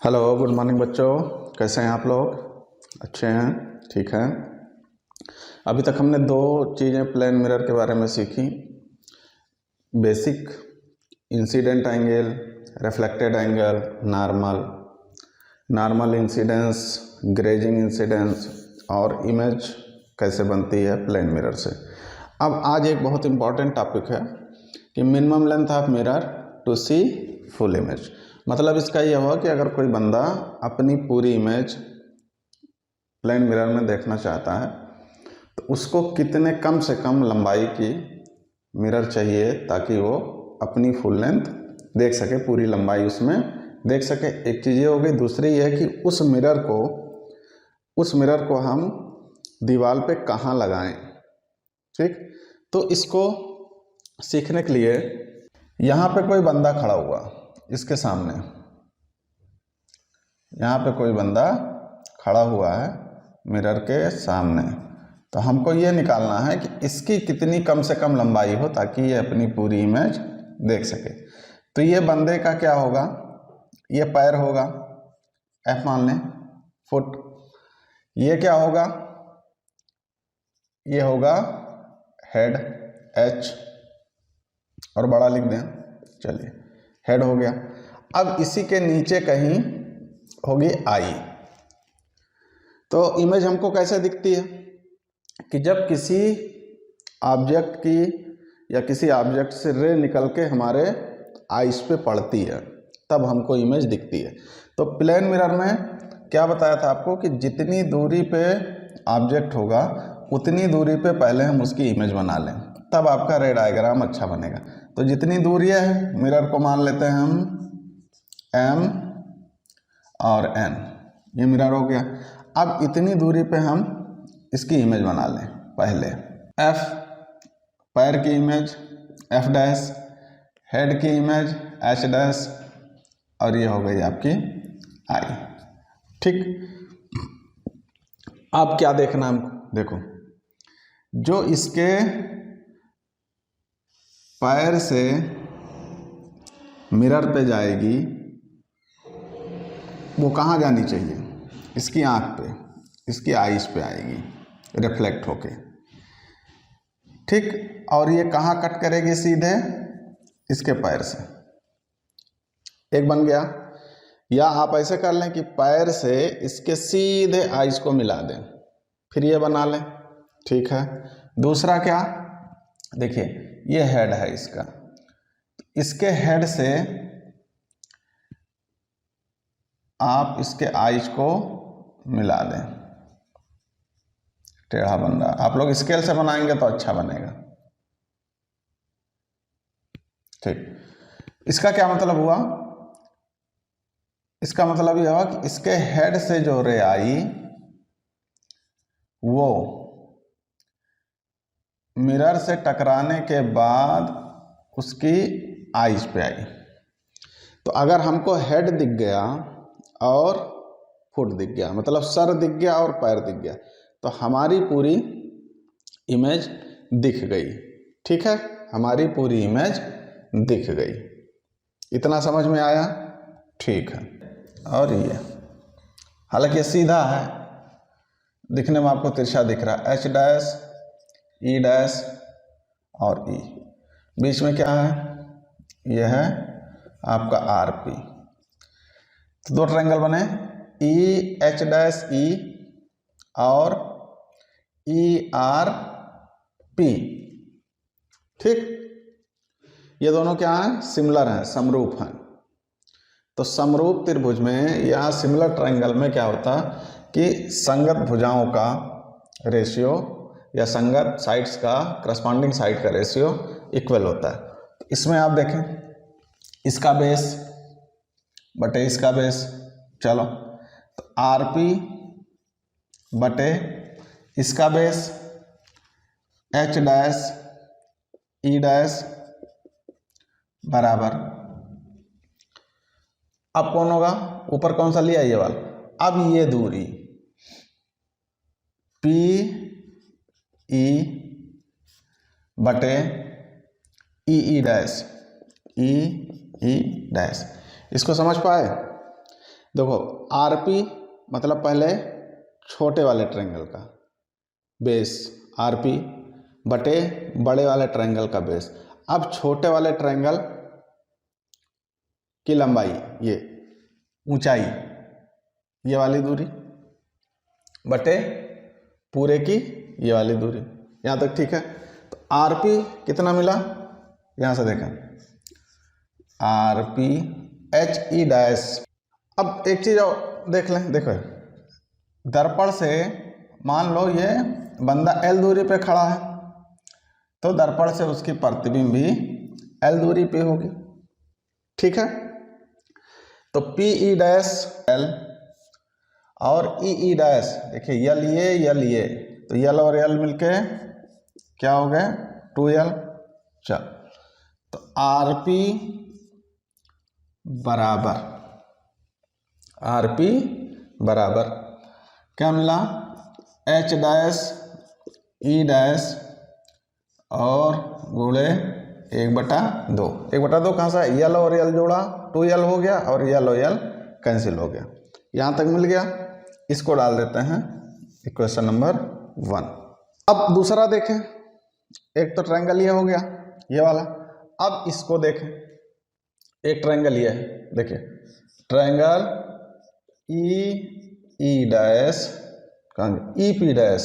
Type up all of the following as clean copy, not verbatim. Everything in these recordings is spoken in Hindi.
हेलो, गुड मॉर्निंग बच्चों। कैसे हैं आप लोग? अच्छे हैं? ठीक है। अभी तक हमने दो चीज़ें प्लेन मिरर के बारे में सीखी। Basic incident angle, reflected angle, normal incidence, grazing incidence और इमेज कैसे बनती है प्लेन मिरर से। अब आज एक बहुत इम्पॉर्टेंट टॉपिक है कि minimum length of mirror to see full image. मतलब इसका यह हुआ कि अगर कोई बंदा अपनी पूरी इमेज प्लेन मिरर में देखना चाहता है तो उसको कितने कम से कम लंबाई की मिरर चाहिए ताकि वो अपनी फुल लेंथ देख सके, पूरी लंबाई उसमें देख सके। एक चीज़ ये हो गई। दूसरी ये है कि उस मिरर को हम दीवार पे कहाँ लगाएं। ठीक, तो इसको सीखने के लिए यहाँ पे कोई बंदा खड़ा हुआ, इसके सामने यहाँ पे कोई बंदा खड़ा हुआ है मिरर के सामने, तो हमको ये निकालना है कि इसकी कितनी कम से कम लंबाई हो ताकि ये अपनी पूरी इमेज देख सके। तो ये बंदे का क्या होगा, ये पैर होगा, एफ मान लें, फुट। ये क्या होगा, ये होगा हेड, एच, और बड़ा लिख दें। चलिए, हेड हो गया। अब इसी के नीचे कहीं होगी आई। तो इमेज हमको कैसे दिखती है कि जब किसी ऑब्जेक्ट की या किसी ऑब्जेक्ट से रे निकल के हमारे आइस पे पड़ती है तब हमको इमेज दिखती है। तो प्लेन मिरर में क्या बताया था आपको कि जितनी दूरी पे ऑब्जेक्ट होगा उतनी दूरी पे पहले हम उसकी इमेज बना लें, तब आपका रे डायग्राम अच्छा बनेगा। तो जितनी दूरी है मिरर को मान लेते हैं हम एम और एन, ये मिरर हो गया। अब इतनी दूरी पे हम इसकी इमेज बना लें। पहले एफ पैर की इमेज, एफ डैश, हेड की इमेज, एच डैश, और ये हो गई आपकी आई। ठीक, अब क्या देखना हमको, देखो जो इसके पैर से मिरर पे जाएगी वो कहाँ जानी चाहिए, इसकी आँख पे, इसकी आइस पे आएगी रिफ्लेक्ट होके। ठीक, और ये कहाँ कट करेगी, सीधे इसके पैर से। एक बन गया। या आप ऐसे कर लें कि पैर से इसके सीधे आइस को मिला दें, फिर ये बना लें। ठीक है। दूसरा क्या, देखिए ये हेड है इसका, इसके हेड से आप इसके आइस को मिला दें, टेढ़ा बन रहा। आप लोग स्केल से बनाएंगे तो अच्छा बनेगा। ठीक, इसका क्या मतलब हुआ, इसका मतलब यह हुआ कि इसके हेड से जो रे आई वो मिरर से टकराने के बाद उसकी आइस पे आई। तो अगर हमको हेड दिख गया और फुट दिख गया, मतलब सर दिख गया और पैर दिख गया, तो हमारी पूरी इमेज दिख गई। ठीक है, हमारी पूरी इमेज दिख गई। इतना समझ में आया? ठीक है। और ये हालांकि ये सीधा है, दिखने में आपको तिरछा दिख रहा है, एच डैश, ई डैश और ई। बीच में क्या है, यह है आपका आर पी। तो दो ट्रायंगल बने, ई एच डैश ई और ई आर पी। ठीक, ये दोनों क्या हैं, सिमिलर हैं, समरूप हैं। तो समरूप त्रिभुज में या सिमिलर ट्रायंगल में क्या होता है कि संगत भुजाओं का रेशियो या संगत साइड्स का, करस्पॉन्डिंग साइड का रेशियो इक्वल होता है। तो इसमें आप देखें, इसका बेस बटे इसका बेस, चलो तो आर पी बटे इसका बेस एच डैश ई डैश बराबर, अब कौन होगा, ऊपर कौन सा लिया, ये वाला। अब ये दूरी पी ई बटे ई डैश, ई डैश, इसको समझ पाए। देखो आरपी मतलब पहले छोटे वाले ट्रायंगल का बेस, आरपी बटे बड़े वाले ट्रायंगल का बेस। अब छोटे वाले ट्रायंगल की लंबाई, ये ऊंचाई, ये वाली दूरी बटे पूरे की ये वाली दूरी, यहाँ तक ठीक है। तो आरपी कितना मिला, यहाँ से देखें आरपी एच ई डैश। अब एक चीज और देख लें, देखो दर्पण से मान लो ये बंदा एल दूरी पे खड़ा है, तो दर्पण से उसकी प्रतिबिंब भी एल दूरी पे होगी, ठीक है। तो पी ई डैश एल और ई ई डैश, देखिए यल ये, तो यल और यल मिलके क्या हो गए 2l। चल तो आरपी बराबर क्या मिला, एच डैश ई डैश और गुणे 1/2। 1/2 कहाँ से, यल और यल जोड़ा 2l हो गया और यल और यल कैंसिल हो गया, यहाँ तक मिल गया। इसको डाल देते हैं इक्वेशन नंबर 1। अब दूसरा देखें, एक तो ट्रायंगल ये हो गया ये वाला। अब इसको देखें, एक ट्रायंगल ये है, देखिए triangle E dash E P dash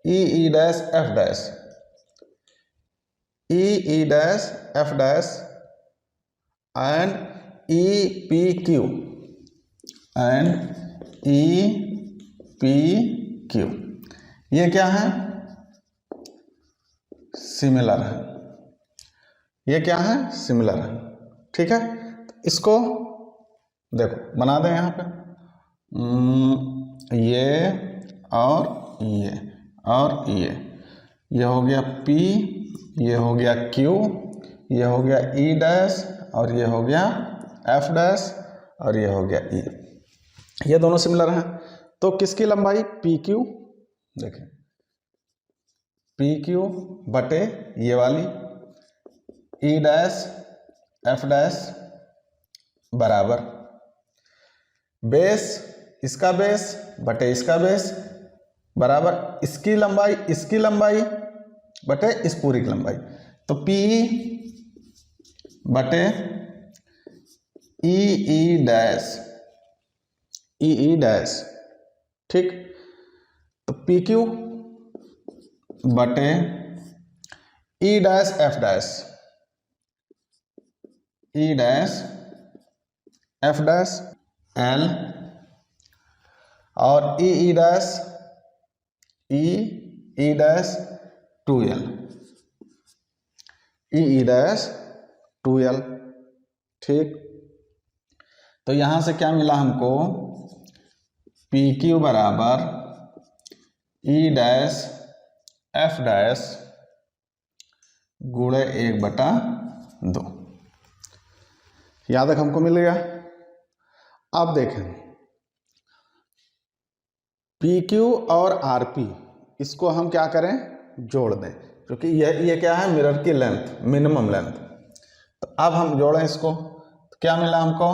E dash F dash E dash F dash and E P Q and E P Q, ये क्या है, सिमिलर है, ये क्या है, सिमिलर है, ठीक है। तो इसको देखो बना दें यहाँ पे, ये और ये हो गया P, ये हो गया Q, ये हो गया E डैश और ये हो गया F डैश और ये हो गया E, ये दोनों सिमिलर हैं। तो किसकी लंबाई PQ, देखें PQ बटे ये वाली E डैश F डैश बराबर बेस, इसका बेस बटे इसका बेस बराबर इसकी लंबाई बटे इस पूरी की लंबाई। तो PE बटे EE डैश, ठीक। तो PQ बटे E dash F dash L और E dash 2L, E dash 2L, ठीक। तो यहां से क्या मिला हमको, PQ बराबर E डैश F डैश गुणे 1/2, यहाँ तक हमको मिल गया। अब देखें PQ और RP, इसको हम क्या करें, जोड़ दें, क्योंकि ये क्या है, मिरर की लेंथ, मिनिमम लेंथ। तो अब हम जोड़ें इसको, तो क्या मिला हमको,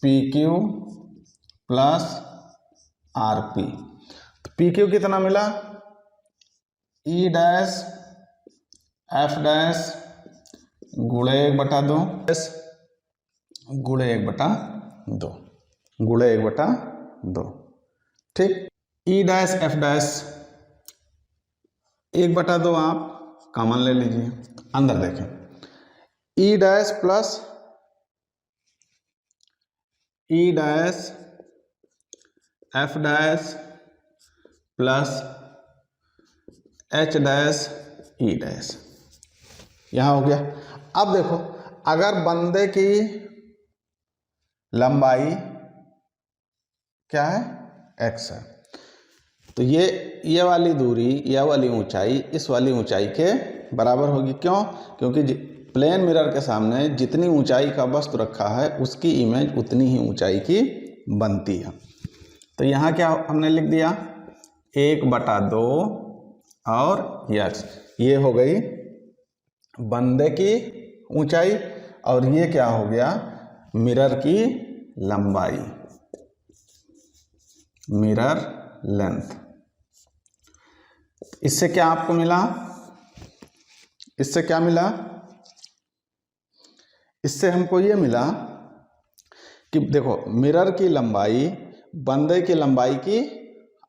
PQ प्लस RP। तो PQ कितना मिला, E डैश F डैश गुणे 1/2 गुणे 1/2, ठीक। E डैश F डैश 1/2 आप कॉमन ले लीजिए, अंदर देखें E dash plus E dash F dash plus H dash E dash, यहाँ हो गया। अब देखो अगर बंदे की लंबाई क्या है, x है, तो ये वाली दूरी, यह वाली ऊंचाई इस वाली ऊंचाई के बराबर होगी। क्यों, क्योंकि प्लेन मिरर के सामने जितनी ऊंचाई का वस्तु रखा है उसकी इमेज उतनी ही ऊंचाई की बनती है। तो यहाँ क्या हमने लिख दिया, 1/2 और x, ये हो गई बंदे की ऊंचाई और ये क्या हो गया, मिरर की लंबाई, मिरर लेंथ। इससे क्या आपको मिला, इससे क्या मिला, इससे हमको ये मिला कि देखो मिरर की लंबाई बंदे की लंबाई की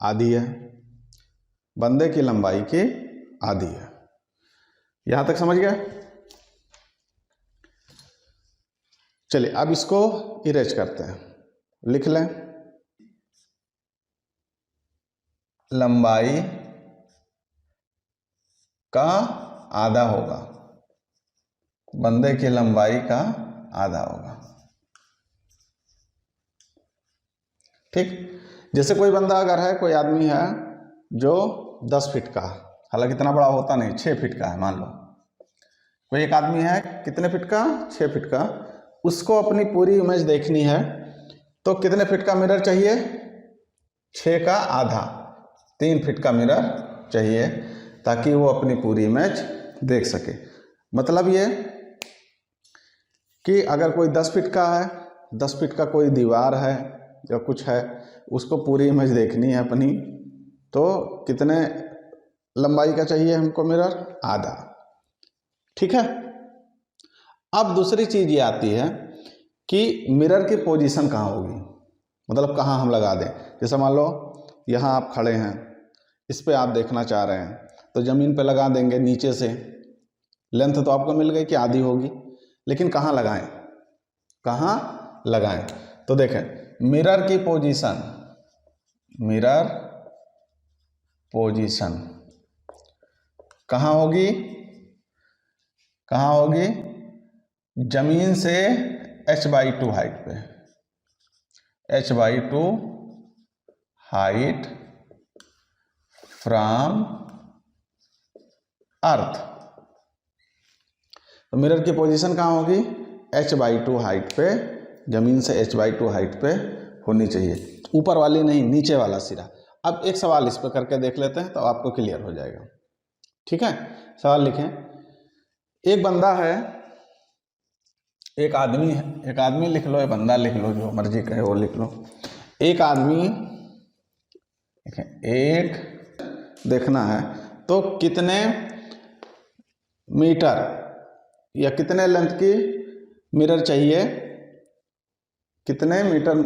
आधी है, बंदे की लंबाई की आधी है। यहां तक समझ गए? चलिए अब इसको इरेज करते हैं, लिख लें लंबाई का आधा होगा, बंदे की लंबाई का आधा होगा। ठीक, जैसे कोई बंदा अगर है, कोई आदमी है जो 10 फीट का, हालांकि इतना बड़ा होता नहीं, 6 फीट का है मान लो, कोई एक आदमी है कितने फीट का, 6 फीट का, उसको अपनी पूरी इमेज देखनी है तो कितने फीट का मिरर चाहिए, 6 का आधा, 3 फीट का मिरर चाहिए ताकि वो अपनी पूरी इमेज देख सके। मतलब ये कि अगर कोई 10 फीट का है, 10 फीट का कोई दीवार है या कुछ है, उसको पूरी इमेज देखनी है अपनी, तो कितने लंबाई का चाहिए हमको मिरर, आधा। ठीक है। अब दूसरी चीज ये आती है कि मिरर की पोजीशन कहाँ होगी, मतलब कहाँ हम लगा दें। जैसे मान लो यहाँ आप खड़े हैं, इस पे आप देखना चाह रहे हैं तो ज़मीन पे लगा देंगे नीचे से, लेंथ तो आपको मिल गई कि आधी होगी, लेकिन कहाँ लगाएं, कहाँ लगाएं। तो देखें मिरर की पोजीशन, मिरर पोजीशन कहाँ होगी, कहाँ होगी, जमीन से h/2 हाइट पे, h/2 हाइट फ्रॉम अर्थ। तो मिरर की पोजीशन कहाँ होगी, h/2 हाइट पे, जमीन से h/2 हाइट पे होनी चाहिए, ऊपर वाली नहीं, नीचे वाला सिरा। अब एक सवाल इस पर करके देख लेते हैं तो आपको क्लियर हो जाएगा। ठीक है, सवाल लिखें, एक बंदा है, एक आदमी है, एक आदमी लिख लो, एक बंदा लिख लो, जो मर्जी कहे वो लिख लो। एक आदमी, एक देखना है तो कितने मीटर या कितने लेंथ की मिरर चाहिए, कितने मीटर,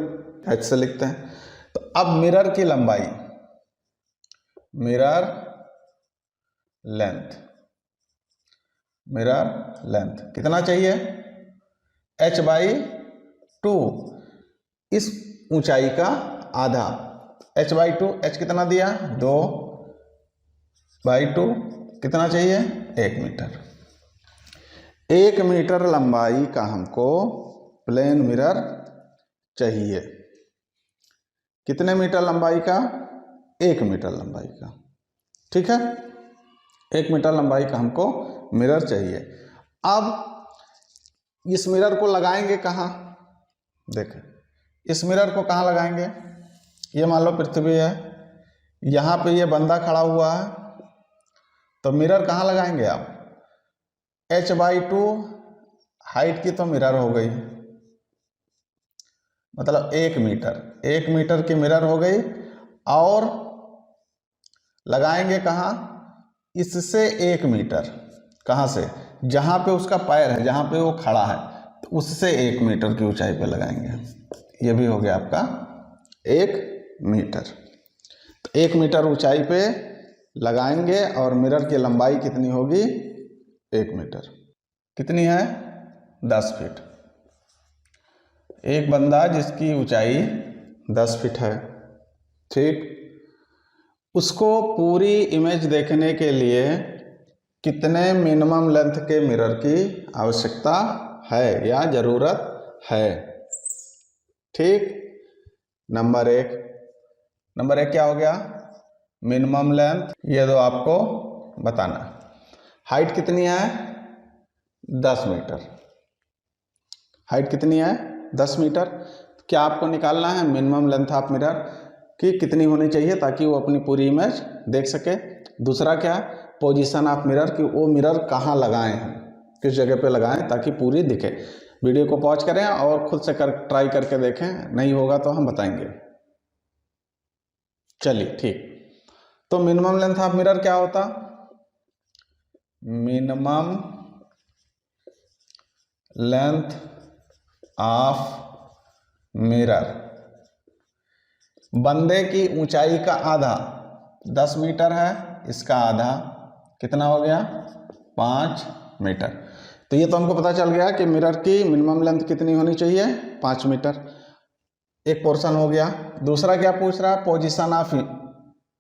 एच से लिखते हैं। तो अब मिरर की लंबाई, मिरर लेंथ, मिरर लेंथ कितना चाहिए, h/2, इस ऊंचाई का आधा, h/2, h कितना दिया 2/2, कितना चाहिए 1 मीटर। 1 मीटर लंबाई का हमको प्लेन मिरर चाहिए। कितने मीटर लंबाई का, 1 मीटर लंबाई का। ठीक है, 1 मीटर लंबाई का हमको मिरर चाहिए। अब इस मिरर को लगाएंगे कहाँ, देखें इस मिरर को कहाँ लगाएंगे, ये मान लो पृथ्वी है, यहाँ पे ये बंदा खड़ा हुआ है, तो मिरर कहाँ लगाएंगे आप, h/2 हाइट की तो मिरर हो गई, मतलब 1 मीटर, 1 मीटर की मिरर हो गई, और लगाएंगे कहाँ, इससे 1 मीटर, कहाँ से, जहाँ पे उसका पैर है, जहाँ पे वो खड़ा है, तो उससे 1 मीटर की ऊंचाई पे लगाएंगे। ये भी हो गया आपका 1 मीटर। तो 1 मीटर ऊंचाई पे लगाएंगे और मिरर की लंबाई कितनी होगी, 1 मीटर, कितनी है 10 फीट। एक बंदा जिसकी ऊंचाई 10 फीट है, ठीक, उसको पूरी इमेज देखने के लिए कितने मिनिमम लेंथ के मिरर की आवश्यकता है या ज़रूरत है। ठीक, नंबर एक क्या हो गया, मिनिमम लेंथ, ये दो आपको बताना। हाइट कितनी है 10 मीटर, हाइट कितनी है 10 मीटर। क्या आपको निकालना है मिनिमम लेंथ ऑफ मिरर की कितनी होनी चाहिए ताकि वो अपनी पूरी इमेज देख सके। दूसरा क्या, पोजीशन ऑफ मिरर, कि वो मिरर कहाँ लगाएं, किस जगह पे लगाएं ताकि पूरी दिखे। वीडियो को पॉज करें और खुद से ट्राई करके देखें, नहीं होगा तो हम बताएंगे। चलिए ठीक, तो मिनिमम लेंथ ऑफ मिरर क्या होता? मिनिमम लेंथ ऑफ मिरर, बंदे की ऊंचाई का आधा 10 मीटर है, इसका आधा कितना हो गया? 5 मीटर। तो ये तो हमको पता चल गया कि मिरर की मिनिमम लेंथ कितनी होनी चाहिए? 5 मीटर। एक पोर्शन हो गया। दूसरा क्या पूछ रहा है? Position of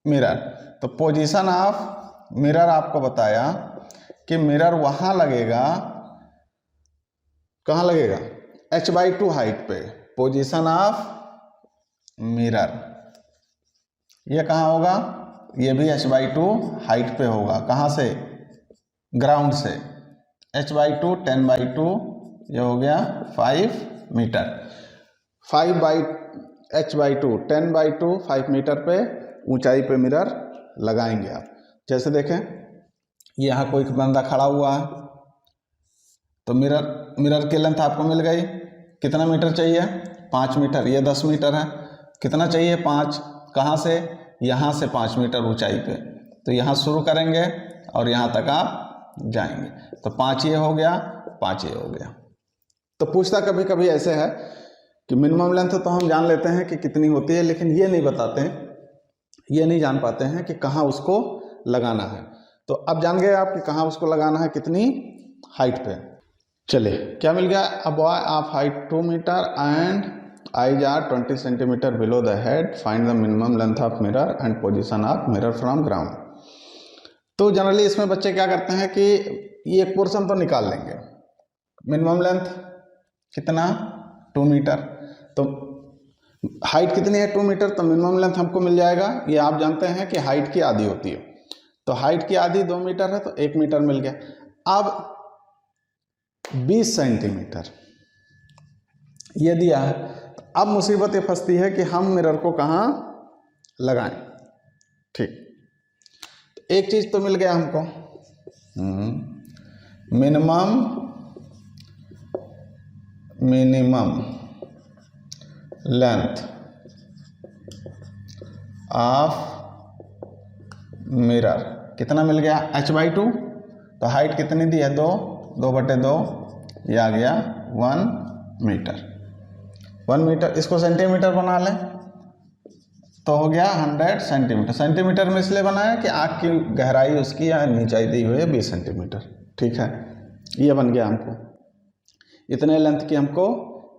mirror. तो पोजीशन ऑफ मिरर आपको बताया कि मिरर वहां लगेगा, कहाँ लगेगा? h/2 हाइट पे। पोजीशन ऑफ मिरर ये कहाँ होगा? ये भी h/2 हाइट पे होगा। कहाँ से? ग्राउंड से। h/2 10/2 ये हो गया 5 मीटर। 5/h/2 10/2 5 मीटर पे ऊंचाई पे मिरर लगाएंगे आप। जैसे देखें, यहाँ कोई बंदा खड़ा हुआ है, तो मिरर की लेंथ आपको मिल गई। कितना मीटर चाहिए? 5 मीटर। ये 10 मीटर है, कितना चाहिए? 5। कहाँ से? यहाँ से 5 मीटर ऊंचाई पे। तो यहाँ शुरू करेंगे और यहाँ तक आप जाएंगे। तो 5 ये हो गया, 5 ये हो गया। तो पूछता कभी कभी ऐसे है कि मिनिमम लेंथ तो हम जान लेते हैं कि कितनी होती है, लेकिन ये नहीं बताते हैं, ये नहीं जान पाते हैं कि कहाँ उसको लगाना है। तो अब जान गए आप कि कहाँ उसको लगाना है, कितनी हाइट पे। चलिए, क्या मिल गया? A boy of height 2 metre and eyes are 20 centimetre below the head, find the minimum length of mirror and position of mirror from ground. तो जनरली इसमें बच्चे क्या करते हैं कि ये एक पोर्शन तो निकाल लेंगे। मिनिमम लेंथ कितना? 2 मीटर। तो हाइट कितनी है? 2 मीटर। तो मिनिमम लेंथ हमको मिल जाएगा, ये आप जानते हैं कि हाइट की आधी होती है। तो हाइट की आधी 2 मीटर है, तो 1 मीटर मिल गया। अब 20 सेंटीमीटर ये दिया है। अब मुसीबत ये फंसती है कि हम मिरर को कहाँ लगाएं। ठीक, एक चीज तो मिल गया हमको, मिनिमम लेंथ ऑफ मिरर कितना मिल गया? h/2। तो हाइट कितनी दी है? 2/2, ये आ गया 1 मीटर। 1 मीटर, इसको सेंटीमीटर बना लें तो हो गया 100 सेंटीमीटर। सेंटीमीटर में इसलिए बनाया कि आँख की गहराई उसकी या नीचाई दी हुई है 20 सेंटीमीटर। ठीक है, ये बन गया हमको। इतने लेंथ की हमको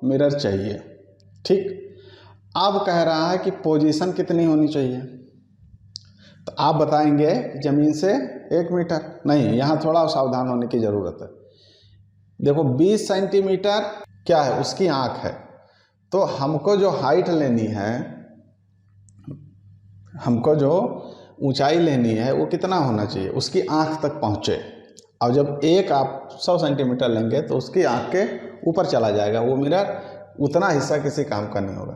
मिरर चाहिए। ठीक, अब कह रहा है कि पोजीशन कितनी होनी चाहिए। तो आप बताएंगे जमीन से 1 मीटर। नहीं, यहाँ थोड़ा सावधान होने की ज़रूरत है। देखो 20 सेंटीमीटर क्या है? उसकी आँख है। तो हमको जो हाइट लेनी है, हमको जो ऊंचाई लेनी है, वो कितना होना चाहिए? उसकी आँख तक पहुँचे। और जब एक आप 100 सेंटीमीटर लेंगे तो उसकी आँख के ऊपर चला जाएगा वो मिरर, उतना हिस्सा किसी काम का नहीं होगा।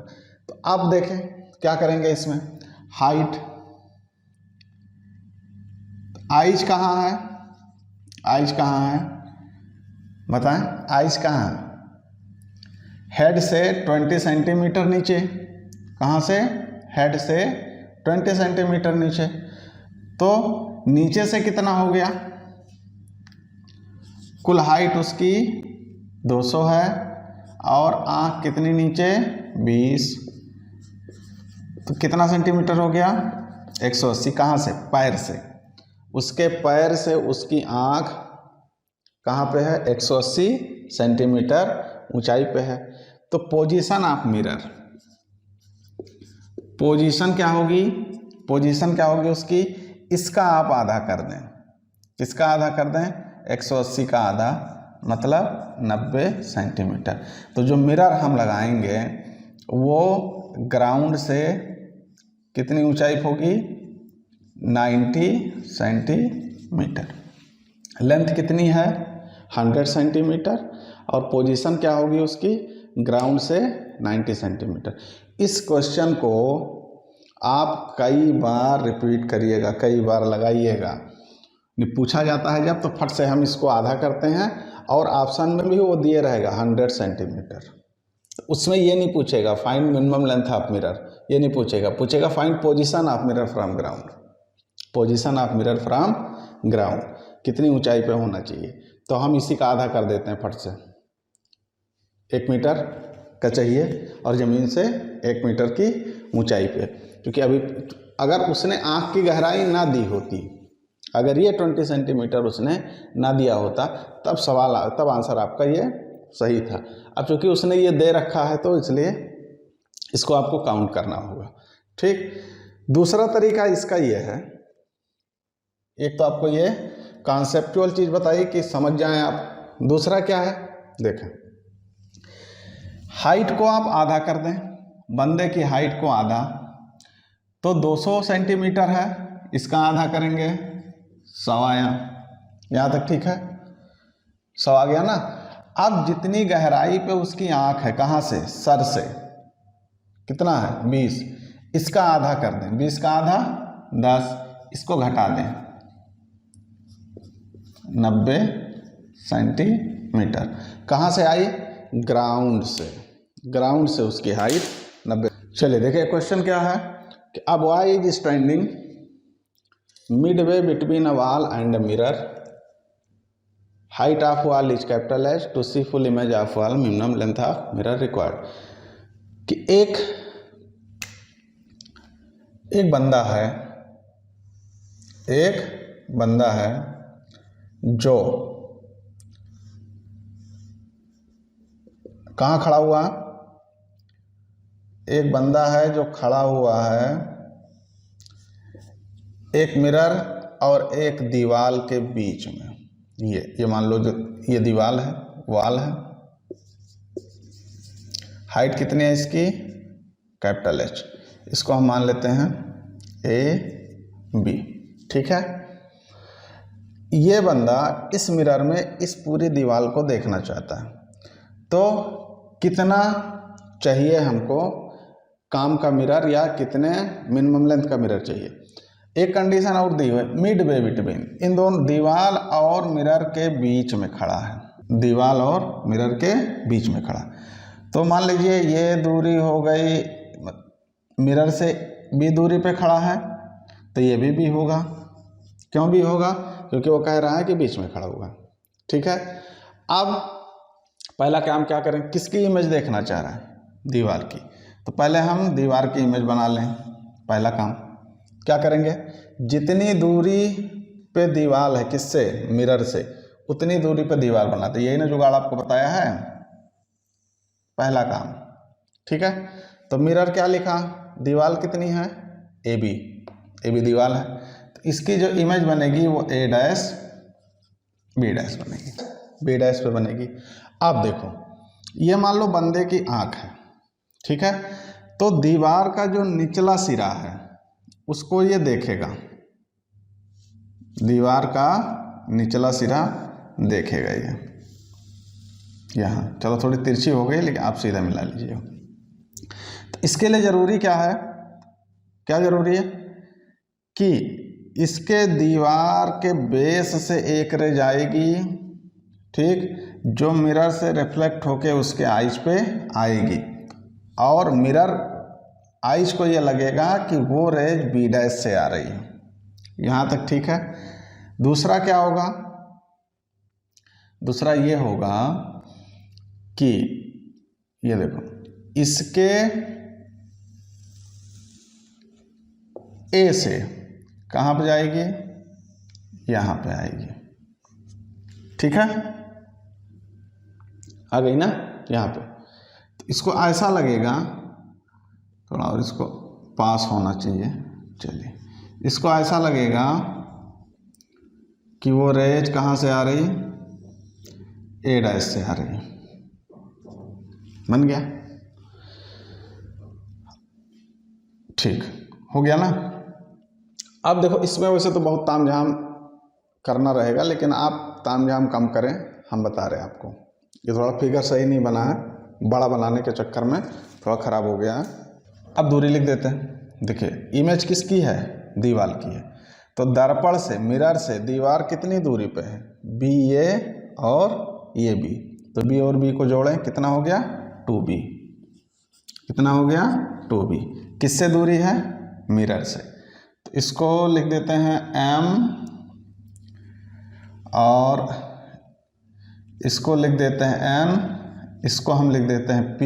तो अब देखें क्या करेंगे इसमें। हाइट, आइज कहाँ है? आइज कहाँ है बताएं? आइज कहाँ है? हेड से 20 सेंटीमीटर नीचे। कहाँ से? हेड से 20 सेंटीमीटर नीचे। तो नीचे से कितना हो गया? कुल हाइट उसकी 200 है और आँख कितनी नीचे? 20। तो कितना सेंटीमीटर हो गया? 180। कहाँ से? पैर से। उसके पैर से उसकी आँख कहाँ पे है? 180 सेंटीमीटर ऊंचाई पे है। तो पोजीशन ऑफ मिरर, पोजीशन क्या होगी? पोजीशन क्या होगी उसकी? इसका आप आधा कर दें। किसका आधा कर दें? 180 का आधा, मतलब 90 सेंटीमीटर। तो जो मिरर हम लगाएंगे वो ग्राउंड से कितनी ऊंचाई होगी? 90 सेंटीमीटर। लेंथ कितनी है? 100 सेंटीमीटर। और पोजीशन क्या होगी उसकी? ग्राउंड से 90 सेंटीमीटर। इस क्वेश्चन को आप कई बार रिपीट करिएगा, कई बार लगाइएगा। पूछा जाता है जब, तो फट से हम इसको आधा करते हैं और ऑप्शन में भी वो दिए रहेगा 100 सेंटीमीटर। उसमें ये नहीं पूछेगा find minimum length of mirror, ये नहीं पूछेगा, पूछेगा find position of mirror from ground, position of mirror from ground, कितनी ऊंचाई पे होना चाहिए। तो हम इसी का आधा कर देते हैं फट से, 1 मीटर का चाहिए और ज़मीन से 1 मीटर की ऊंचाई पे, क्योंकि अभी अगर उसने आँख की गहराई ना दी होती, अगर ये 20 सेंटीमीटर उसने ना दिया होता तब आंसर आपका ये सही था। अब चूँकि उसने ये दे रखा है तो इसलिए इसको आपको काउंट करना होगा। ठीक, दूसरा तरीका इसका ये है, एक तो आपको ये कॉन्सेप्चुअल चीज़ बताई कि समझ जाएं आप, दूसरा क्या है देखें, हाइट को आप आधा कर दें, बंदे की हाइट को आधा, तो 200 सेंटीमीटर है, इसका आधा करेंगे 100 यहाँ तक ठीक है, 100 आ गया ना। अब जितनी गहराई पे उसकी आँख है, कहाँ से, सर से, कितना है 20, इसका आधा कर दें, 20 का आधा 10, इसको घटा दें 90 सेंटीमीटर। कहाँ से आई, ग्राउंड से, ग्राउंड से उसकी हाइट 90। चलिए देखिए क्वेश्चन क्या है कि अब y is standing midway between a wall and a mirror, height of wall is capital H, to see full image of wall minimum length of mirror required. कि एक बंदा है जो कहाँ खड़ा हुआ, एक बंदा है जो खड़ा हुआ है एक मिरर और एक दीवाल के बीच में, ये मान लो जो ये दीवाल है, वॉल है, हाइट कितनी है इसकी, कैपिटल H, इसको हम मान लेते हैं AB, ठीक है। ये बंदा इस मिरर में इस पूरी दीवाल को देखना चाहता है, तो कितना चाहिए हमको काम का मिरर या कितने मिनिमम लेंथ का मिरर चाहिए। एक कंडीशन और दी हुई, मिड वे बिटवीन, इन दोनों दीवाल और मिरर के बीच में खड़ा है, दीवाल और मिरर के बीच में खड़ा। तो मान लीजिए ये दूरी हो गई, मिरर से भी दूरी पे खड़ा है, तो ये भी होगा, क्यों भी होगा, क्योंकि वो कह रहा है कि बीच में खड़ा हुआ, ठीक है। अब पहला काम क्या करें, किसकी इमेज देखना चाह रहा है, दीवार की, तो पहले हम दीवार की इमेज बना लें। पहला काम क्या करेंगे, जितनी दूरी पे दीवार है, किससे, मिरर से, उतनी दूरी पे दीवार बनाते, यही ना जुगाड़ आपको बताया है, पहला काम, ठीक है। तो मिरर क्या लिखा, दीवार कितनी है, AB दीवार है, तो इसकी जो इमेज बनेगी वो A' B' बनेगी, B' पे बनेगी। अब देखो ये मान लो बंदे की आँख है, ठीक है, तो दीवार का जो निचला सिरा है उसको ये देखेगा, दीवार का निचला सिरा देखेगा ये यहाँ, चलो थोड़ी तिरछी हो गई लेकिन आप सीधा मिला लीजिए। तो इसके लिए ज़रूरी क्या है, क्या ज़रूरी है कि इसके दीवार के बेस से एक रे जाएगी, ठीक, जो मिरर से रिफ्लेक्ट होके उसके आइज पे आएगी, और मिरर आइज को ये लगेगा कि वो रेज B' से आ रही है, यहाँ तक ठीक है। दूसरा क्या होगा, दूसरा ये होगा कि ये देखो इसके A से कहाँ पे जाएगी, यहाँ पे आएगी, ठीक है, आ गई ना यहाँ पे। तो इसको ऐसा लगेगा, थोड़ा और इसको पास होना चाहिए, चलिए इसको ऐसा लगेगा कि वो रेज कहाँ से आ रही, A' से आ रही, बन गया, ठीक हो गया ना। अब देखो इसमें वैसे तो बहुत तामझाम करना रहेगा, लेकिन आप तामझाम कम करें, हम बता रहे हैं आपको। ये थोड़ा फिगर सही नहीं बना है, बड़ा बनाने के चक्कर में थोड़ा ख़राब हो गया है। अब दूरी लिख देते हैं। देखिए इमेज किसकी है, दीवार की है, तो दर्पण से, मिरर से दीवार कितनी दूरी पे है, BA और ये b, तो b और b को जोड़ें, कितना हो गया 2b, कितना हो गया 2b। किससे दूरी है, मिरर से। तो इसको लिख देते हैं m और इसको लिख देते हैं n, इसको हम लिख देते हैं p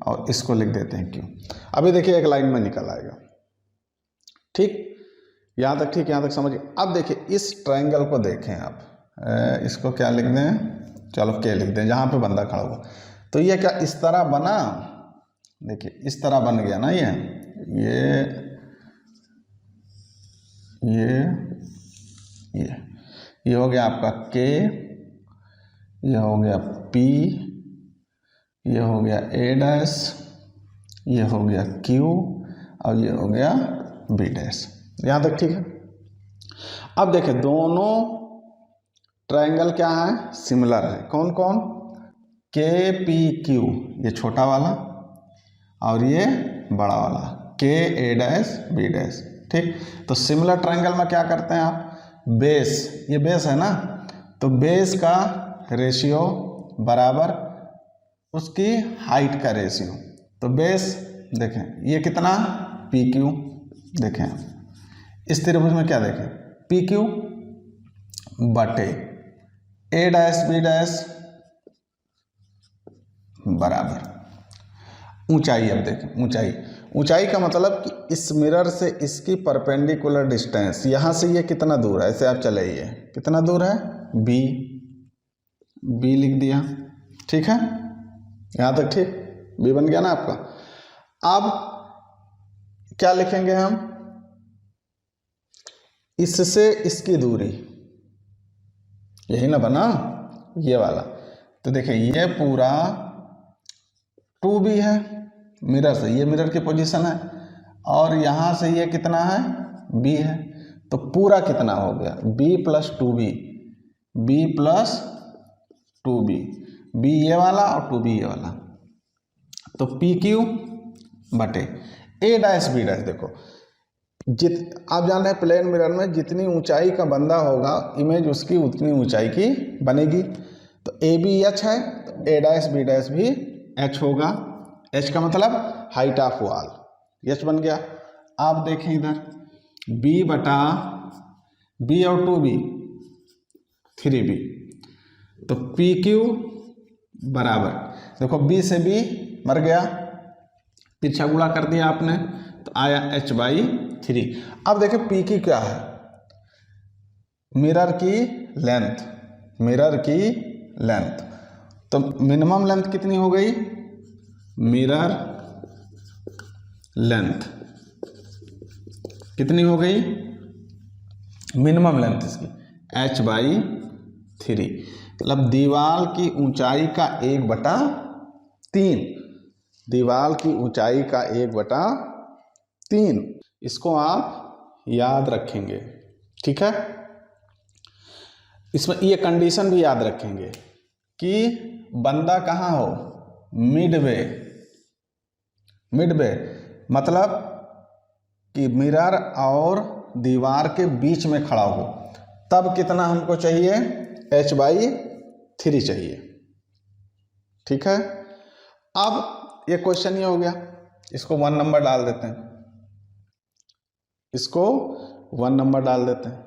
और इसको लिख देते हैं q। अभी देखिए एक लाइन में निकल आएगा, ठीक, यहाँ तक ठीक, यहाँ तक समझिए। अब देखिए इस ट्रायंगल को देखें आप, इसको क्या लिख दें, चलो k लिख दें, जहाँ पे बंदा खड़ा हुआ। तो ये क्या इस तरह बना, देखिए इस तरह बन गया ना, ये हो गया आपका k, ये हो गया p, ये हो गया a डैश, ये हो गया q और ये हो गया b डैश। यहाँ तक ठीक है। अब देखें दोनों ट्रायंगल क्या है, सिमिलर है। कौन कौन, के पी क्यू, ये छोटा वाला और ये बड़ा वाला के ए डैश बी डैश, ठीक। तो सिमिलर ट्रायंगल में क्या करते हैं आप, बेस, ये बेस है ना, तो बेस का रेशियो बराबर उसकी हाइट का रेशियो। तो बेस देखें ये कितना पी क्यू, देखें इस त्रिभुज में क्या देखें, पी क्यू बटे ए डैश बी डैश बराबर ऊंचाई। अब देखें ऊंचाई का मतलब कि इस मिरर से इसकी परपेंडिकुलर डिस्टेंस, यहाँ से ये कितना दूर है, ऐसे आप चले, ये कितना दूर है बी लिख दिया, ठीक है, यहाँ तक ठीक, बी बन गया ना आपका। अब क्या लिखेंगे हम, इससे इसकी दूरी, यही ना बना ये वाला। तो देखिए ये पूरा 2b है मिरर से, ये मिरर की पोजीशन है, और यहाँ से ये कितना है b है, तो पूरा कितना हो गया b plus 2b, b plus 2b, b ये वाला और 2b ये वाला। तो पी क्यू बटे ए डैश बी डैश, देखो आप जान रहे हैं प्लेन मिरर में जितनी ऊंचाई का बंदा होगा इमेज उसकी उतनी ऊंचाई की बनेगी। तो ए बी एच है, तो ए डैश बी डैश भी एच होगा, एच का मतलब हाइट ऑफ वॉल, एच बन गया। आप देखें इधर बी बटा बी और 2b 3b, तो पी क्यू बराबर, देखो b से b मर गया, पीछा गुणा कर दिया आपने, तो आया h बाई 3। अब देखिए पी की क्या है, मिरर की लेंथ, तो मिनिमम लेंथ कितनी हो गई, मिरर लेंथ कितनी हो गई, मिनिमम लेंथ इसकी h बाई 3, मतलब दीवार की ऊंचाई का 1/3, दीवार की ऊंचाई का 1/3, इसको आप याद रखेंगे, ठीक है। इसमें ये कंडीशन भी याद रखेंगे कि बंदा कहाँ हो, मिडवे, मतलब कि मिरर और दीवार के बीच में खड़ा हो, तब कितना हमको चाहिए, h बाई 3 चाहिए, ठीक है। अब ये क्वेश्चन ये हो गया, इसको 1 नंबर डाल देते हैं, इसको 1 नंबर डाल देते हैं।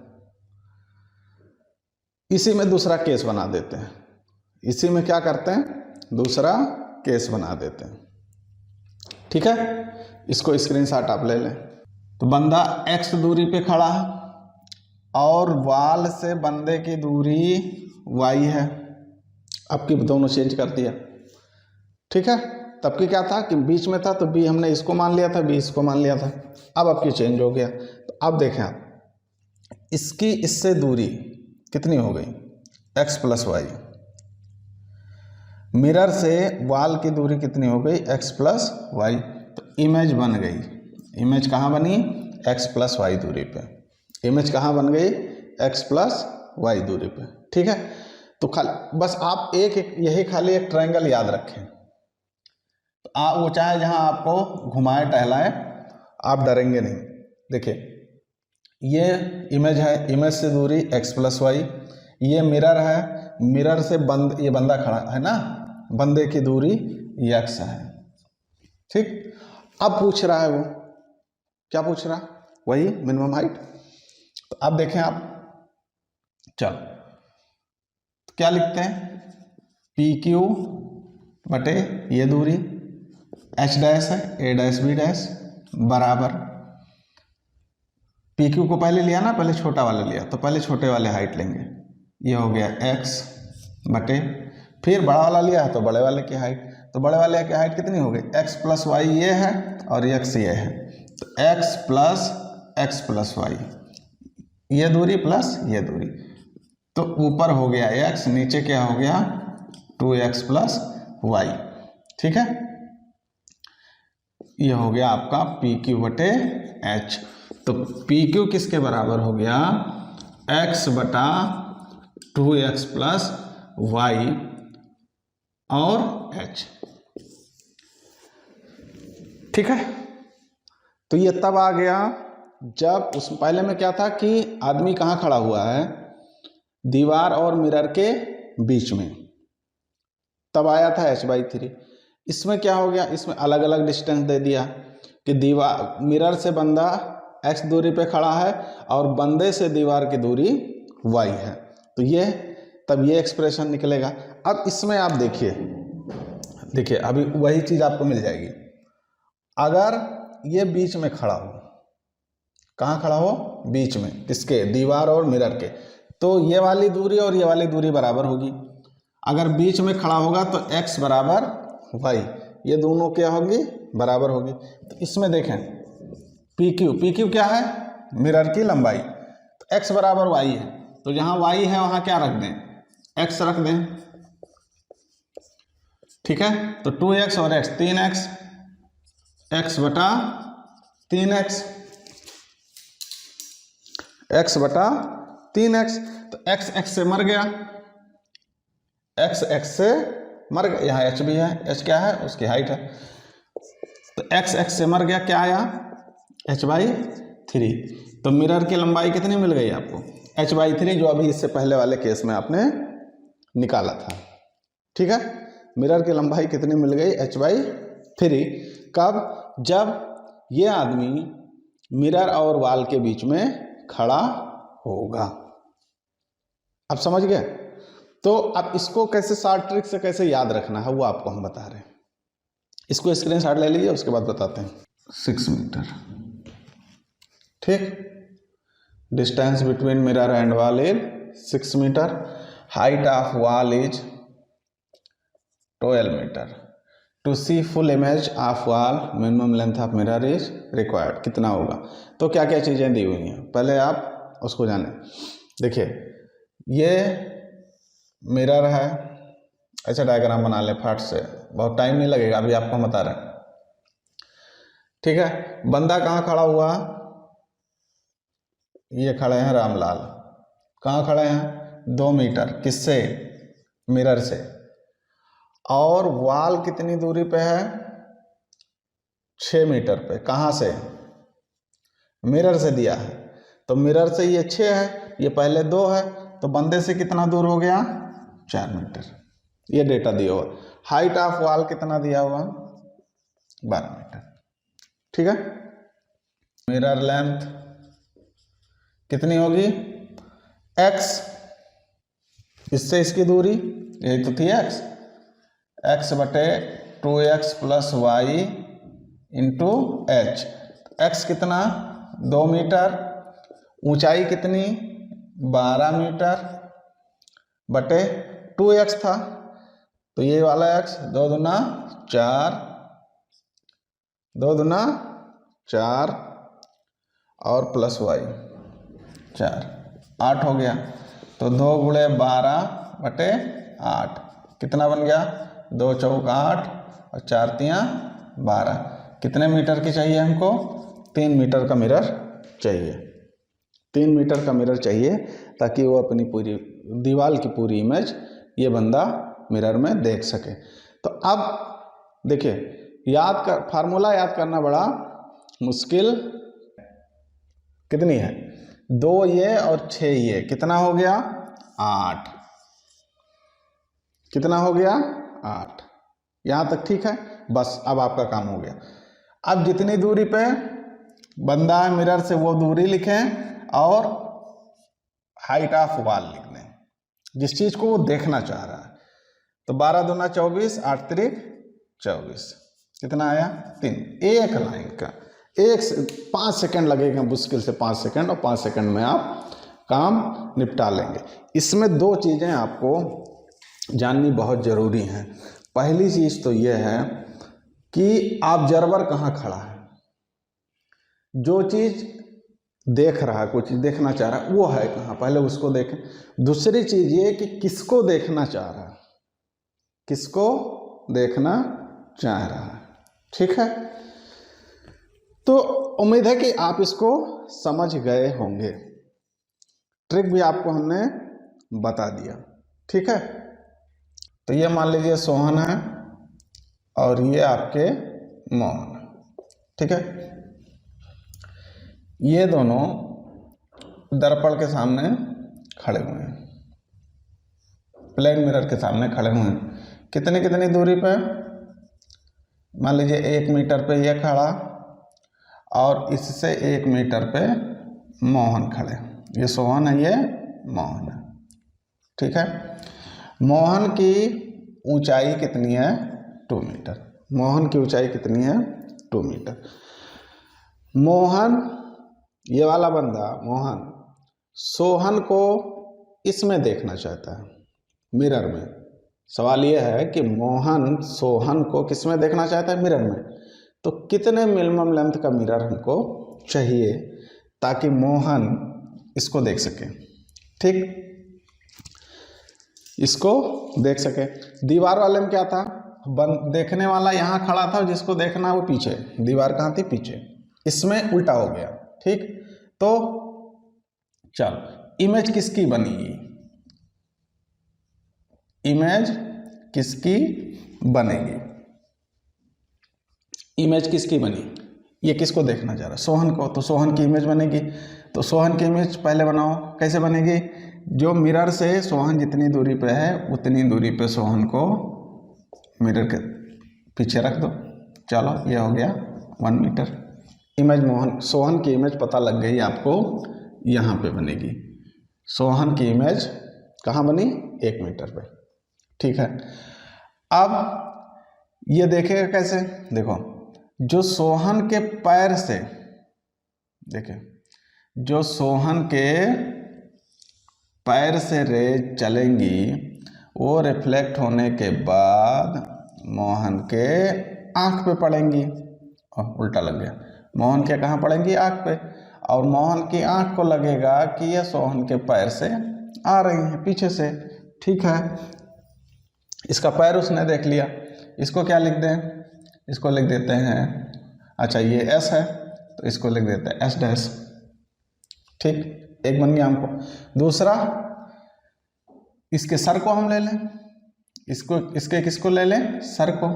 इसी में दूसरा केस बना देते हैं, इसी में क्या करते हैं, दूसरा केस बना देते हैं, ठीक है। इसको स्क्रीनशॉट आप ले लें। तो बंदा x दूरी पे खड़ा है और वॉल से बंदे की दूरी y है, अब की दोनों चेंज कर दिया, ठीक है। तब की क्या था कि बीच में था, तो b हमने इसको मान लिया था, b इसको मान लिया था, अब आपकी चेंज हो गया। तो अब देखें आप, इसकी इससे दूरी कितनी हो गई, x प्लस वाई, मिरर से वॉल की दूरी कितनी हो गई, x प्लस वाई। तो इमेज बन गई, इमेज कहाँ बनी, x प्लस वाई दूरी पे, इमेज कहाँ बन गई, x प्लस वाई दूरी पे, ठीक है। तो खाली बस आप यही खाली एक ट्रायंगल याद रखें, तो वो चाहे जहाँ आपको घुमाए टहलाए आप डरेंगे नहीं। देखिए ये इमेज है, इमेज से दूरी x प्लस वाई, ये मिरर है, मिरर से ये बंदा खड़ा है ना, बंदे की दूरी x है, ठीक। अब पूछ रहा है वो, क्या पूछ रहा, वही मिनिमम हाइट। तो अब देखें आप, चलो क्या लिखते हैं, पी क्यू बटे ये दूरी h डैश है, a डैश b डैश बराबर, पी क्यू को पहले लिया ना, पहले छोटा वाला लिया, तो पहले छोटे वाले हाइट लेंगे, ये हो गया x बटे, फिर बड़ा वाला लिया तो बड़े वाले की हाइट, तो बड़े वाले की हाइट कितनी हो गई, x प्लस वाई ये है और x ये है, तो x प्लस वाई, ये दूरी प्लस ये दूरी, तो ऊपर हो गया x, नीचे क्या हो गया 2x प्लस वाई, ठीक है। ये हो गया आपका पी क्यू बटे h। तो पी क्यू किसके बराबर हो गया, x बटा 2x प्लस वाई और h, ठीक है। तो ये तब आ गया जब उस पहले में क्या था कि आदमी कहाँ खड़ा हुआ है, दीवार और मिरर के बीच में, तब आया था h/3। इसमें क्या हो गया, इसमें अलग अलग डिस्टेंस दे दिया कि दीवार मिरर से बंदा x दूरी पे खड़ा है और बंदे से दीवार की दूरी y है, तो ये तब ये एक्सप्रेशन निकलेगा। अब इसमें आप देखिए अभी वही चीज़ आपको मिल जाएगी। अगर ये बीच में खड़ा हो, कहाँ खड़ा हो, बीच में, किसके, दीवार और मिरर के, तो ये वाली दूरी और ये वाली दूरी बराबर होगी। अगर बीच में खड़ा होगा तो x बराबर y, ये दोनों क्या होगी, बराबर होगी। तो इसमें देखें पी क्यू क्या है, मिरर की लंबाई, तो x बराबर y है, तो जहाँ y है वहाँ क्या रख दें, x रख दें, ठीक है। तो 2x और x 3x, x बटा 3x, x बटा 3x, तो x से मर गया, x से मर गया, यहाँ h भी है, h क्या है, उसकी हाइट है, तो x से मर गया, क्या आया h/3। तो मिरर की लंबाई कितनी मिल गई आपको, h/3, जो अभी इससे पहले वाले केस में आपने निकाला था, ठीक है। मिरर की लंबाई कितनी मिल गई, h/3। कब, जब ये आदमी मिरर और वॉल के बीच में खड़ा होगा। अब समझ गए। तो अब इसको कैसे शॉर्ट ट्रिक से कैसे याद रखना है वो आपको हम बता रहे हैं। इसको स्क्रीनशॉट ले लीजिए, उसके बाद बताते हैं। 6 मीटर, ठीक। Distance between mirror and wall is 6 metre, height of wall is 12 metre. To see full image of wall minimum length of mirror is required, कितना होगा। तो क्या क्या चीज़ें दी हुई हैं, पहले आप उसको जानें। देखिए ये मिरर है, ऐसा डायग्राम बना ले फट से, बहुत टाइम नहीं लगेगा, अभी आपको बता रहे हैं, ठीक है। बंदा कहाँ खड़ा हुआ, ये खड़े हैं रामलाल, कहाँ खड़े हैं 2 मीटर, किससे, मिरर से, और वॉल कितनी दूरी पे है 6 मीटर पे, कहाँ से, मिरर से दिया है, तो मिरर से ये 6 है, ये पहले 2 है, तो बंदे से कितना दूर हो गया 4 मीटर, ये डेटा दिया हुआ। हाइट ऑफ वॉल कितना दिया हुआ 12 मीटर, ठीक है। मिरर लेंथ कितनी होगी x, इससे इसकी दूरी यही तो थी x बटे 2x plus y into H. x कितना 2 मीटर, ऊंचाई कितनी 12 मीटर बटे 2x था, तो ये वाला x 2 दूना 4, 2 दूना 4 और प्लस वाई 4, 8 हो गया। तो 2 गुणे 12 बटे 8 कितना बन गया, 2 चौका 8 और 4 तियाँ 12। कितने मीटर की चाहिए हमको, 3 मीटर का मिरर चाहिए, 3 मीटर का मिरर चाहिए, ताकि वो अपनी पूरी दीवार की पूरी इमेज ये बंदा मिरर में देख सके। तो अब देखिए फार्मूला याद करना बड़ा मुश्किल, कितनी है 2 ये और 6 ये, कितना हो गया 8, कितना हो गया 8। यहाँ तक ठीक है, बस अब आपका काम हो गया। अब जितनी दूरी पे बंदा है मिरर से वो दूरी लिखें और हाइट ऑफ वॉल लिख दें, जिस चीज़ को वो देखना चाह रहा है। तो 12 दूना 24, 8 त्रिक 24, कितना आया 3। एक लाइन का 5 सेकंड लगेगा, मुश्किल से 5 सेकंड, और 5 सेकंड में आप काम निपटा लेंगे। इसमें 2 चीज़ें आपको जाननी बहुत ज़रूरी हैं। पहली चीज़ तो ये है कि ऑब्जर्वर कहाँ खड़ा है, जो चीज़ देख रहा है, कोई चीज़ देखना चाह रहा है, वो है कहाँ, पहले उसको देखें। दूसरी चीज़ ये कि किसको देखना चाह रहा है, किसको देखना चाह रहा है, ठीक है। तो उम्मीद है कि आप इसको समझ गए होंगे। ट्रिक भी आपको हमने बता दिया, ठीक है। तो ये मान लीजिए सोहन है और ये आपके मोहन, ठीक है। ये दोनों दर्पण के सामने खड़े हुए हैं, प्लेन मिरर के सामने खड़े हुए हैं। कितनी दूरी पे, मान लीजिए 1 मीटर पे ये खड़ा और इससे 1 मीटर पे मोहन खड़े। ये सोहन है, ये मोहन है, ठीक है। मोहन की ऊंचाई कितनी है 2 मीटर। मोहन की ऊंचाई कितनी है 2 मीटर। मोहन, ये वाला बंदा मोहन सोहन को इसमें देखना चाहता है, मिरर में। सवाल यह है कि मोहन सोहन को किस में देखना चाहता है, मिरर में। तो कितने मिनिमम लेंथ का मिरर हमको चाहिए ताकि मोहन इसको देख सके, ठीक, इसको देख सके। दीवार वाले में क्या था, देखने वाला यहाँ खड़ा था, जिसको देखना वो पीछे, दीवार कहाँ थी, पीछे। इसमें उल्टा हो गया, ठीक। तो चलो इमेज किसकी बनेगी, इमेज किसकी बनेगी, इमेज किसकी बनी, ये किसको देखना चाह रहा है, सोहन को। तो सोहन की इमेज बनेगी। तो सोहन की इमेज पहले बनाओ, कैसे बनेगी, जो मिरर से सोहन जितनी दूरी पे है उतनी दूरी पे सोहन को मिरर के पीछे रख दो। चलो ये हो गया 1 मीटर। इमेज सोहन की इमेज पता लग गई आपको, यहाँ पे बनेगी। सोहन की इमेज कहाँ बनी, 1 मीटर पे, ठीक है। अब ये देखेगा कैसे, देखो, जो सोहन के पैर से, देखें, जो सोहन के पैर से रेज चलेंगी वो रिफ्लेक्ट होने के बाद मोहन के आँख पे पड़ेंगी। और उल्टा लग गया, मोहन के कहाँ पड़ेंगी, आँख पे। और मोहन की आँख को लगेगा कि ये सोहन के पैर से आ रही हैं, पीछे से, ठीक है। इसका पैर उसने देख लिया, इसको क्या लिख दें, इसको लिख देते हैं, अच्छा ये एस है तो इसको लिख देते हैं एस डैश, ठीक। एक बन गया हमको। दूसरा, इसके सर को हम ले लें, इसको, इसके किसको ले लें, सर को।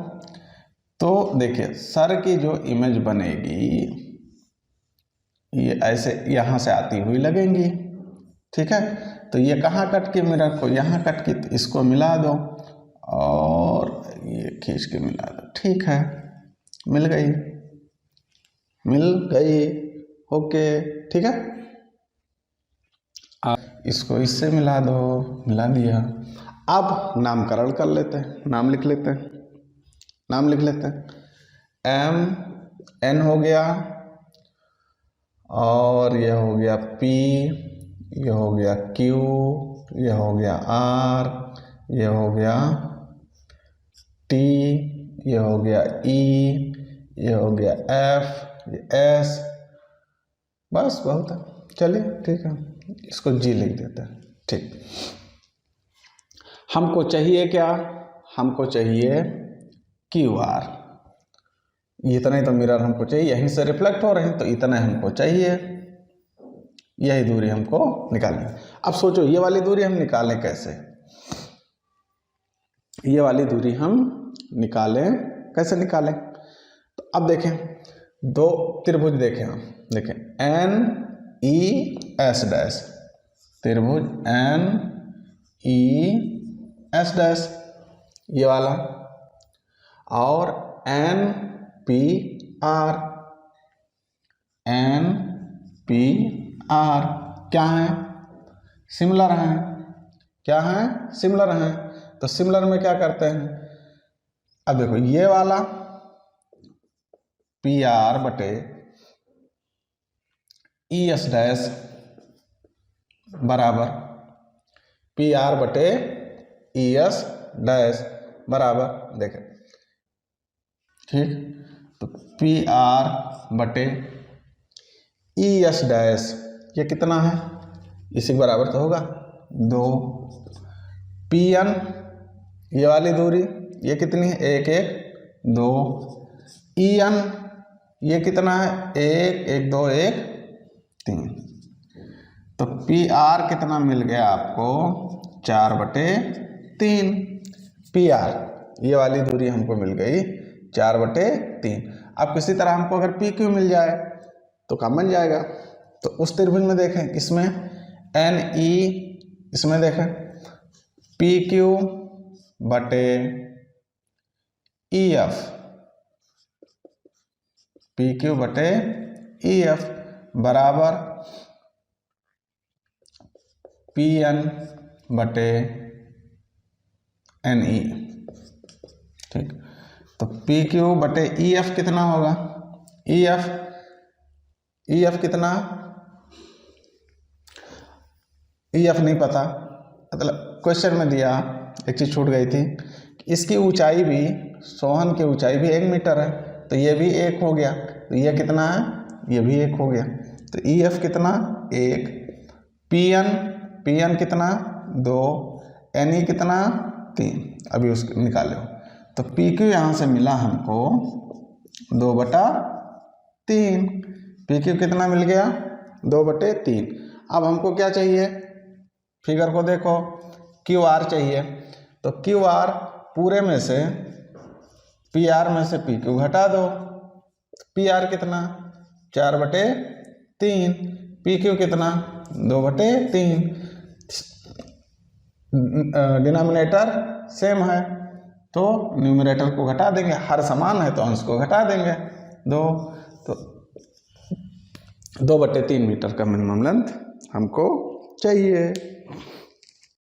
तो देखिए सर की जो इमेज बनेगी ये ऐसे यहाँ से आती हुई लगेंगी, ठीक है। तो ये कहाँ कट के मिरर को यहाँ कट के, इसको मिला दो और ये खींच के मिला दो, ठीक है, मिल गई, मिल गई, ओके, ठीक है। अब इसको इससे मिला दो, मिला दिया। अब नामकरण कर लेते हैं, नाम लिख लेते हैं, नाम लिख लेते हैं। एम एन हो गया और यह हो गया पी, यह हो गया क्यू, यह हो गया आर, यह हो गया टी, यह हो गया ई, यह हो गया एफ, एस, बस बहुत है। चलिए ठीक है, इसको जी लिख देते हैं, ठीक। हमको चाहिए क्या, हमको चाहिए क्यू आर, इतना ही तो मिरर हमको चाहिए, यहीं से रिफ्लेक्ट हो रहे हैं तो इतना हमको चाहिए, यही दूरी हमको निकालनी। अब सोचो ये वाली दूरी हम निकालें कैसे, ये वाली दूरी हम निकालें कैसे, निकालें तो अब देखें, दो त्रिभुज देखें हम, देखें एन ई एस डैश, त्रिभुज एन ई एस डैश, ये वाला, और N P R, N P R क्या है, सिमिलर हैं, क्या है, सिमिलर हैं। तो सिमिलर में क्या करते हैं, अब देखो ये वाला पी आर बटे ई एस डैश बराबर पी आर बटे ई एस डैश बराबर, देखें ठीक, तो पी आर बटे ई एस डैश ये कितना है, इसी के बराबर तो होगा 2, पी एन ये वाली दूरी ये कितनी है, 1 1 2, ई एन ये कितना है, 1 1 2 1 3, तो पी आर कितना मिल गया आपको, 4/3, पी आर ये वाली दूरी हमको मिल गई 4/3। अब किसी तरह हमको अगर पी क्यू मिल जाए तो काम बन जाएगा। तो उस त्रिभुज में देखें, इसमें एन ई, इसमें देखें पी क्यू बटे ई एफ, पी क्यू बटे ई एफ बराबर पी एन बटे एन ई, ठीक। तो पी क्यू बटे ई एफ कितना होगा, ई एफ कितना, ई एफ नहीं पता, मतलब क्वेश्चन में दिया एक चीज़ छूट गई थी, इसकी ऊंचाई भी, सोहन की ऊंचाई भी 1 मीटर है, तो ये भी 1 हो गया, तो ये कितना है, ये भी 1 हो गया, तो ई एफ कितना 1, पी एन कितना 2, एन ई कितना 3, अभी उसको निकालो। तो पी क्यू यहाँ से मिला हमको 2/3, पी क्यू कितना मिल गया 2/3। अब हमको क्या चाहिए, फिगर को देखो, क्यू आर चाहिए, तो क्यू आर पूरे में से पी आर में से पी क्यू घटा दो, पी आर कितना 4/3, पी क्यू कितना 2/3, डिनोमिनेटर सेम है तो न्यूमरेटर को घटा देंगे, हर समान है तो अंश को घटा देंगे 2, तो 2/3 मीटर का मिनिमम लेंथ हमको चाहिए।